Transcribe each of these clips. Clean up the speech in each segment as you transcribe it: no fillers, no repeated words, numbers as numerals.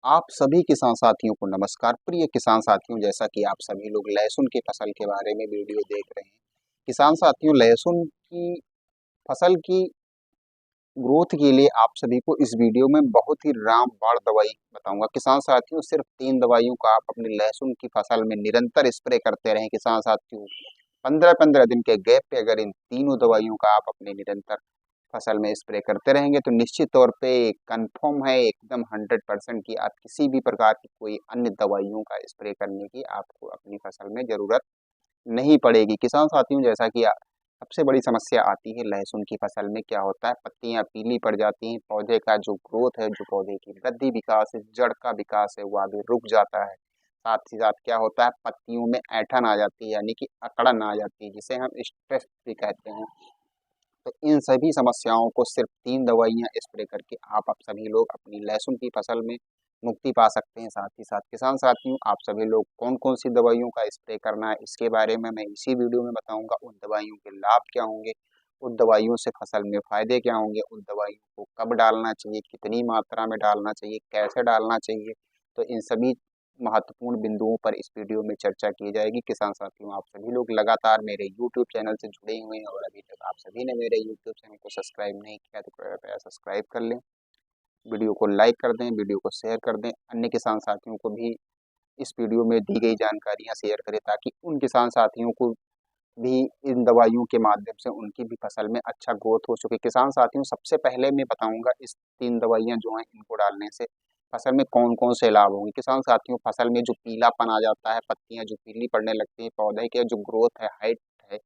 आप सभी किसान साथियों को नमस्कार। प्रिय किसान साथियों, जैसा कि आप सभी लोग लहसुन की फसल के बारे में वीडियो देख रहे हैं। किसान साथियों, लहसुन की फसल की ग्रोथ के लिए आप सभी को इस वीडियो में बहुत ही रामबाण दवाई बताऊंगा। किसान साथियों, सिर्फ 3 दवाइयों का आप अपने लहसुन की फसल में निरंतर स्प्रे करते रहें। किसान साथियों, 15-15 दिन के गैप पे अगर इन तीनों दवाइयों का आप अपने निरंतर फसल में स्प्रे करते रहेंगे तो निश्चित तौर पे कंफर्म है, एकदम 100% की आप किसी भी प्रकार की कोई अन्य दवाइयों का स्प्रे करने की आपको अपनी फसल में जरूरत नहीं पड़ेगी। किसान साथियों, जैसा कि सबसे बड़ी समस्या आती है लहसुन की फसल में, क्या होता है, पत्तियां पीली पड़ जाती हैं, पौधे का जो ग्रोथ है, जो पौधे की वृद्धि विकास है, जड़ का विकास है, वह भी रुक जाता है। साथ ही साथ क्या होता है, पत्तियों में ऐंठन आ जाती है, यानी कि अकड़न आ जाती है, जिसे हम स्ट्रेस भी कहते हैं। तो इन सभी समस्याओं को सिर्फ 3 दवाइयाँ स्प्रे करके आप सभी लोग अपनी लहसुन की फसल में मुक्ति पा सकते हैं। साथ ही साथ किसान साथियों, आप सभी लोग कौन कौन सी दवाइयों का स्प्रे करना है, इसके बारे में मैं इसी वीडियो में बताऊंगा। उन दवाइयों के लाभ क्या होंगे, उन दवाइयों से फसल में फायदे क्या होंगे, उन दवाइयों को कब डालना चाहिए, कितनी मात्रा में डालना चाहिए, कैसे डालना चाहिए। तो इन सभी महत्वपूर्ण बिंदुओं पर इस वीडियो में चर्चा की जाएगी। किसान साथियों, आप सभी लोग लगातार मेरे YouTube चैनल से जुड़े हुए हैं और अभी तक आप सभी ने मेरे YouTube चैनल को सब्सक्राइब नहीं किया तो कृपया सब्सक्राइब कर लें, वीडियो को लाइक कर दें, वीडियो को शेयर कर दें, अन्य किसान साथियों को भी इस वीडियो में दी गई जानकारियां शेयर करें, ताकि उन किसान साथियों को भी इन दवाइयों के माध्यम से उनकी भी फसल में अच्छा ग्रोथ हो सके। किसान साथियों, सबसे पहले मैं बताऊंगा इस 3 दवाइयां जो हैं, इनको डालने से फसल में कौन कौन से लाभ होंगे। किसान साथियों, फसल में जो पीलापन आ जाता है, पत्तियां जो पीली पड़ने लगती हैं, पौधे के जो ग्रोथ है, हाइट है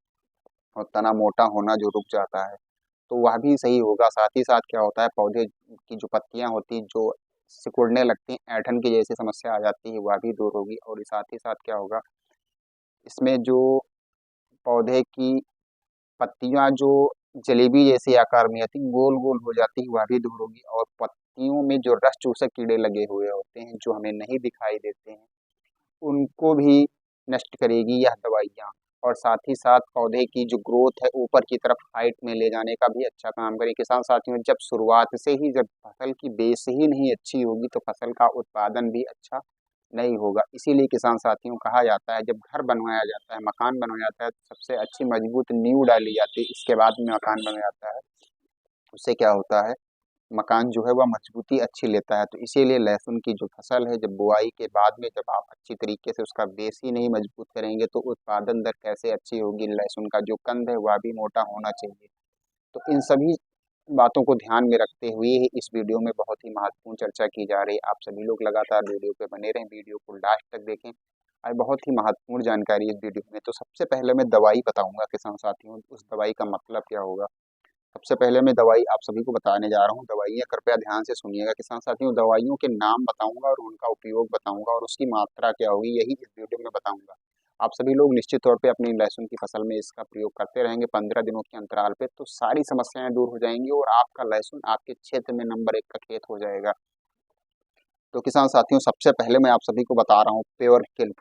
और तना मोटा होना जो रुक जाता है, तो वह भी सही होगा। साथ ही साथ क्या होता है, पौधे की जो पत्तियां होती हैं, जो सिकुड़ने लगती हैं, ऐंठन की जैसी समस्या आ जाती है, वह भी दूर होगी। और साथ ही साथ क्या होगा, इसमें जो पौधे की पत्तियां जो जलेबी जैसे आकार में आती, गोल गोल हो जाती है, वह भी दूर होगी। और पत्तियों में जो रस चूसक कीड़े लगे हुए होते हैं, जो हमें नहीं दिखाई देते हैं, उनको भी नष्ट करेगी यह दवाइयाँ। और साथ ही साथ पौधे की जो ग्रोथ है, ऊपर की तरफ हाइट में ले जाने का भी अच्छा काम करेगी। किसान साथियों, जब शुरुआत से ही जब फसल की बेस ही नहीं अच्छी होगी तो फसल का उत्पादन भी अच्छा नहीं होगा। इसीलिए किसान साथियों, कहा जाता है, जब घर बनवाया जाता है, मकान बनवाया जाता है, तो सबसे अच्छी मजबूत नींव डाली जाती है, इसके बाद में मकान बनवाया जाता है। उससे क्या होता है, मकान जो है वह मजबूती अच्छी लेता है। तो इसीलिए लहसुन की जो फसल है, जब बुआई के बाद में जब आप अच्छी तरीके से उसका बेस ही नहीं मजबूत करेंगे तो उत्पादन दर कैसे अच्छी होगी। लहसुन का जो कंद है वह भी मोटा होना चाहिए। तो इन सभी बातों को ध्यान में रखते हुए ही इस वीडियो में बहुत ही महत्वपूर्ण चर्चा की जा रही है। आप सभी लोग लगातार वीडियो पे बने रहें, वीडियो को लास्ट तक देखें और बहुत ही महत्वपूर्ण जानकारी इस वीडियो में। तो सबसे पहले मैं दवाई बताऊंगा किसान साथियों, उस दवाई का मतलब क्या होगा। सबसे पहले मैं दवाई आप सभी को बताने जा रहा हूँ। दवाइयाँ कृपया ध्यान से सुनिएगा किसान साथियों। दवाइयों के नाम बताऊंगा और उनका उपयोग बताऊंगा और उसकी मात्रा क्या होगी, यही इस वीडियो में बताऊंगा। आप सभी लोग निश्चित तौर पे अपनी लहसुन की फसल में इसका प्रयोग करते रहेंगे 15 दिनों के अंतराल पे, तो सारी समस्याएं दूर हो जाएंगी और आपका लहसुन आपके क्षेत्र में नंबर 1 का खेत हो जाएगा। तो किसान साथियों, सबसे पहले मैं आप सभी को बता रहा हूँ प्योर किल्प।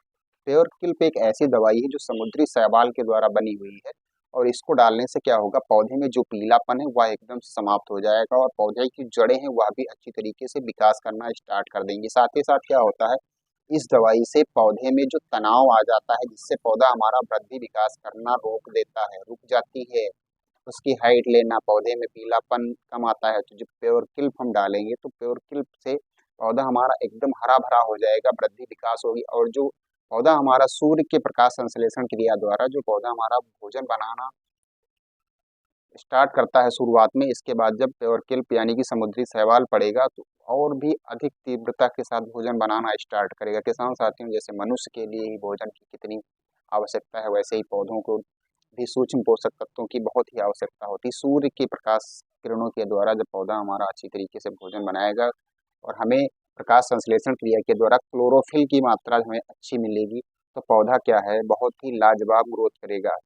प्योर किल्प एक ऐसी दवाई है जो समुद्री शैवाल के द्वारा बनी हुई है और इसको डालने से क्या होगा, पौधे में जो पीलापन है वह एकदम समाप्त हो जाएगा और पौधे की जड़ें हैं वह भी अच्छी तरीके से विकास करना स्टार्ट कर देंगी। साथ ही साथ क्या होता है, इस दवाई से पौधे में जो तनाव आ जाता है, जिससे पौधा हमारा वृद्धि विकास करना रोक देता है, रुक जाती है, उसकी हाइट लेना, पौधे में पीलापन कम आता है। तो जब प्योर किल्प हम डालेंगे तो प्योर किल्प से पौधा हमारा एकदम हरा भरा हो जाएगा, वृद्धि विकास होगी। और जो पौधा हमारा सूर्य के प्रकाश संश्लेषण क्रिया द्वारा जो पौधा हमारा भोजन बनाना स्टार्ट करता है शुरुआत में, इसके बाद जब प्योर किल्प यानी कि समुद्री शैवाल पड़ेगा तो और भी अधिक तीव्रता के साथ भोजन बनाना स्टार्ट करेगा। किसान साथियों, जैसे मनुष्य के लिए ही भोजन की कितनी आवश्यकता है, वैसे ही पौधों को भी सूक्ष्म पोषक तत्वों की बहुत ही आवश्यकता होती है। सूर्य के प्रकाश किरणों के द्वारा जब पौधा हमारा अच्छी तरीके से भोजन बनाएगा और हमें प्रकाश संश्लेषण क्रिया के द्वारा क्लोरोफिल की मात्रा हमें अच्छी मिलेगी, तो पौधा क्या है, बहुत ही लाजवाब ग्रोथ करेगा।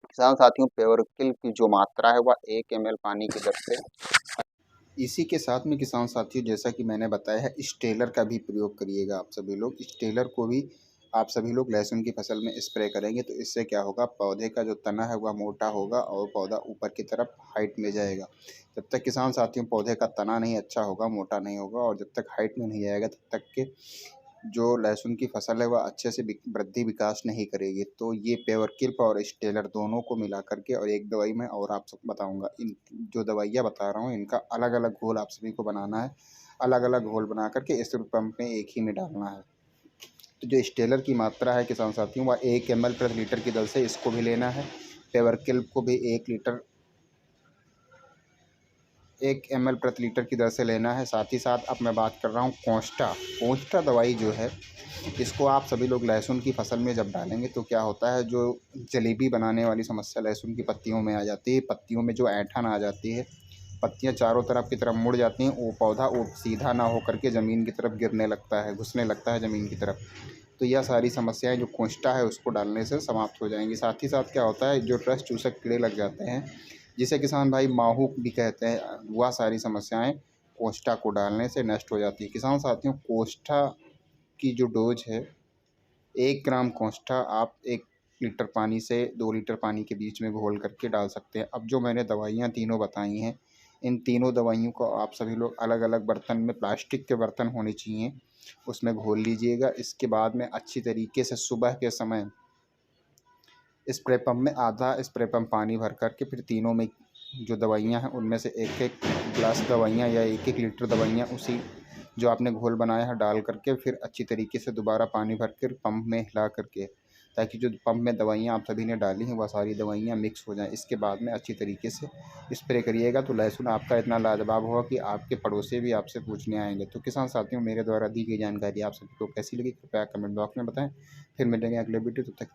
किसान साथियों, प्योरकिल की जो मात्रा है वह 1 ml पानी की दर से। इसी के साथ में किसान साथियों, जैसा कि मैंने बताया है, स्टेलर का भी प्रयोग करिएगा। आप सभी लोग स्टेलर को भी आप सभी लोग लहसुन की फसल में स्प्रे करेंगे तो इससे क्या होगा, पौधे का जो तना है वह मोटा होगा और पौधा ऊपर की तरफ हाइट में जाएगा। जब तक किसान साथियों पौधे का तना नहीं अच्छा होगा, मोटा नहीं होगा और जब तक हाइट में नहीं जाएगा तब तक के जो लहसुन की फसल है वह अच्छे से वृद्धि विकास नहीं करेगी। तो ये पेवरकिल्प और स्टेलर दोनों को मिला करके और एक दवाई मैं और आप सब बताऊंगा। इन जो दवाइयाँ बता रहा हूँ इनका अलग अलग घोल आप सभी को बनाना है। अलग अलग घोल बना करके इस पंप में एक ही में डालना है। तो जो स्टेलर की मात्रा है किसान साथियों वह 1 ml प्रति लीटर की दर से इसको भी लेना है। पेवरकिल्प को भी 1 ml प्रति लीटर की दर से लेना है। साथ ही साथ अब मैं बात कर रहा हूँ कोंस्टा दवाई जो है, इसको आप सभी लोग लहसुन की फसल में जब डालेंगे तो क्या होता है, जो जलेबी बनाने वाली समस्या लहसुन की पत्तियों में आ जाती है, पत्तियों में जो ऐंठन आ जाती है, पत्तियां चारों तरफ की तरफ मुड़ जाती हैं, वो पौधा वो सीधा ना हो करके ज़मीन की तरफ गिरने लगता है, घुसने लगता है ज़मीन की तरफ। तो यह सारी समस्याएं जो कोंस्टा है उसको डालने से समाप्त हो जाएंगी। साथ ही साथ क्या होता है, जो रस चूसक कीड़े लग जाते हैं जिसे किसान भाई माहू भी कहते हैं, वह सारी समस्याएं कोंस्टा को डालने से नष्ट हो जाती है। किसान साथियों कोंस्टा की जो डोज है, 1 ग्राम कोंस्टा आप 1 लीटर पानी से 2 लीटर पानी के बीच में घोल करके डाल सकते हैं। अब जो मैंने दवाइयाँ तीनों बताई हैं, इन तीनों दवाइयों को आप सभी लोग अलग अलग बर्तन में, प्लास्टिक के बर्तन होने चाहिए, उसमें घोल लीजिएगा। इसके बाद में अच्छी तरीके से सुबह के समय स्प्रे पंप में आधा स्प्रे पंप पानी भर करके फिर तीनों में जो दवाइयाँ हैं उनमें से एक एक ग्लास दवाइयाँ या एक एक लीटर दवाइयाँ उसी जो आपने घोल बनाया है डाल करके फिर अच्छी तरीके से दोबारा पानी भर कर पंप में हिला करके, ताकि जो पंप में दवाइयाँ आप सभी ने डाली हैं वह सारी दवाइयाँ मिक्स हो जाएं। इसके बाद में अच्छी तरीके से स्प्रे करिएगा तो लहसुन आपका इतना लाजवाब होगा कि आपके पड़ोसी भी आपसे पूछने आएंगे। तो किसान साथियों मेरे द्वारा दी गई जानकारी आप सभी को कैसी लगी कृपया कमेंट बॉक्स में बताएं। फिर मिलेंगे अगले वीडियो, तब तक